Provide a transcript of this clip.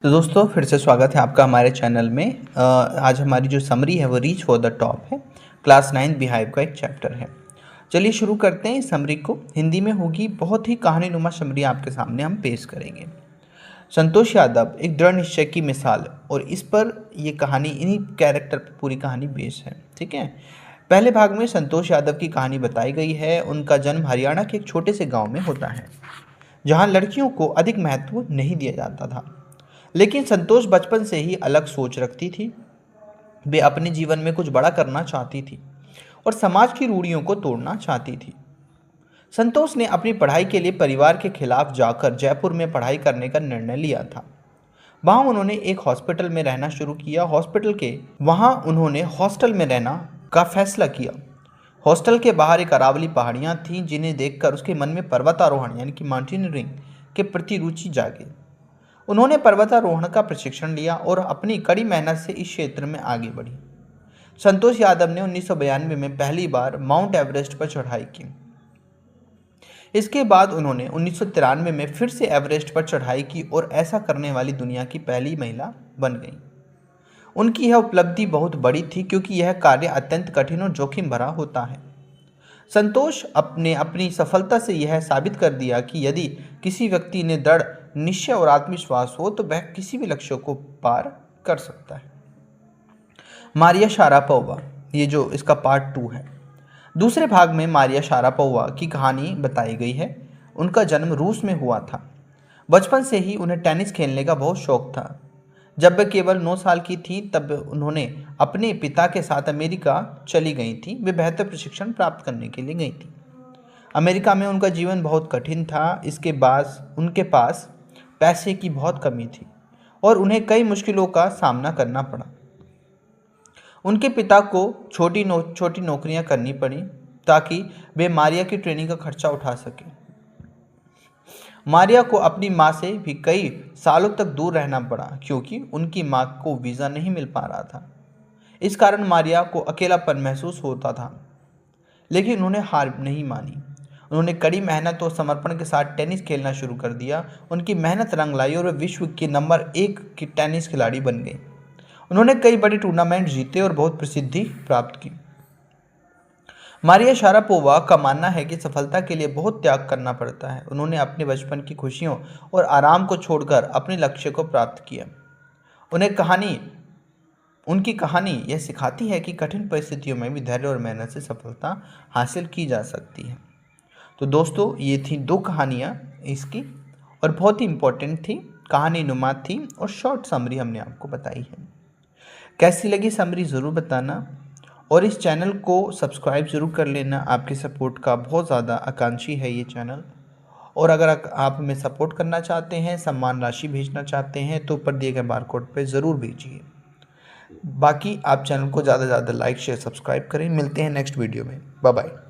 तो दोस्तों फिर से स्वागत है आपका हमारे चैनल में। आज हमारी जो समरी है वो रीच फॉर द टॉप है। क्लास 9 बिहाइव का एक चैप्टर है। चलिए शुरू करते हैं। इस समरी को हिंदी में होगी, बहुत ही कहानीनुमा समरी आपके सामने हम पेश करेंगे। संतोष यादव एक दृढ़ निश्चय की मिसाल, और इस पर ये कहानी, इन्हीं कैरेक्टर पर पूरी कहानी बेस है। ठीक है। पहले भाग में संतोष यादव की कहानी बताई गई है। उनका जन्म हरियाणा के एक छोटे से गाँव में होता है, जहाँ लड़कियों को अधिक महत्व नहीं दिया जाता था। लेकिन संतोष बचपन से ही अलग सोच रखती थी। वे अपने जीवन में कुछ बड़ा करना चाहती थी और समाज की रूढ़ियों को तोड़ना चाहती थी। संतोष ने अपनी पढ़ाई के लिए परिवार के खिलाफ जाकर जयपुर में पढ़ाई करने का निर्णय लिया था। वहाँ उन्होंने एक हॉस्पिटल में रहना शुरू किया। वहाँ उन्होंने हॉस्टल में रहना का फैसला किया। हॉस्टल के बाहर एक अरावली पहाड़ियाँ थीं, जिन्हें देखकर उसके मन में पर्वतारोहण यानी कि माउंटेनियरिंग के प्रति रुचि जागी। उन्होंने पर्वतारोहण का प्रशिक्षण लिया और अपनी कड़ी मेहनत से इस क्षेत्र में आगे बढ़ी। संतोष यादव ने 1992 में पहली बार माउंट एवरेस्ट पर चढ़ाई की। इसके बाद उन्होंने 1993 में फिर से एवरेस्ट पर चढ़ाई की और ऐसा करने वाली दुनिया की पहली महिला बन गई। उनकी यह उपलब्धि बहुत बड़ी थी, क्योंकि यह कार्य अत्यंत कठिन और जोखिम भरा होता है। संतोष अपने अपनी सफलता से यह साबित कर दिया कि यदि किसी व्यक्ति ने दृढ़ निश्चय और आत्मविश्वास हो तो वह किसी भी लक्ष्य को पार कर सकता है। मारिया शारापोवा, ये जो इसका पार्ट 2 है। दूसरे भाग में मारिया शारापोवा की कहानी बताई गई है। उनका जन्म रूस में हुआ था। बचपन से ही उन्हें टेनिस खेलने का बहुत शौक था। जब वे केवल 9 साल की थी तब उन्होंने अपने पिता के साथ अमेरिका चली गई थी। वे बेहतर प्रशिक्षण प्राप्त करने के लिए गई थी। अमेरिका में उनका जीवन बहुत कठिन था। इसके बाद उनके पास पैसे की बहुत कमी थी और उन्हें कई मुश्किलों का सामना करना पड़ा। उनके पिता को छोटी नौकरियां करनी पड़ी ताकि वे मारिया की ट्रेनिंग का खर्चा उठा सकें। मारिया को अपनी मां से भी कई सालों तक दूर रहना पड़ा, क्योंकि उनकी मां को वीज़ा नहीं मिल पा रहा था। इस कारण मारिया को अकेलापन महसूस होता था, लेकिन उन्होंने हार नहीं मानी। उन्होंने कड़ी मेहनत और समर्पण के साथ टेनिस खेलना शुरू कर दिया। उनकी मेहनत रंग लाई और वे विश्व के नंबर 1 की टेनिस खिलाड़ी बन गई। उन्होंने कई बड़े टूर्नामेंट जीते और बहुत प्रसिद्धि प्राप्त की। मारिया शारापोवा का मानना है कि सफलता के लिए बहुत त्याग करना पड़ता है। उन्होंने अपने बचपन की खुशियों और आराम को छोड़कर अपने लक्ष्य को प्राप्त किया। उनकी कहानी यह सिखाती है कि कठिन परिस्थितियों में भी धैर्य और मेहनत से सफलता हासिल की जा सकती है। तो दोस्तों, ये थी 2 कहानियाँ इसकी, और बहुत ही इम्पोर्टेंट थी, कहानी नुमा थी और शॉर्ट समरी हमने आपको बताई है। कैसी लगी समरी ज़रूर बताना, और इस चैनल को सब्सक्राइब ज़रूर कर लेना। आपके सपोर्ट का बहुत ज़्यादा आकांक्षी है ये चैनल। और अगर आप हमें सपोर्ट करना चाहते हैं, सम्मान राशि भेजना चाहते हैं, तो ऊपर दिए गए बारकोड पे ज़रूर भेजिए। बाकी आप चैनल को ज़्यादा से ज़्यादा लाइक शेयर सब्सक्राइब करें। मिलते हैं नेक्स्ट वीडियो में। Bye bye.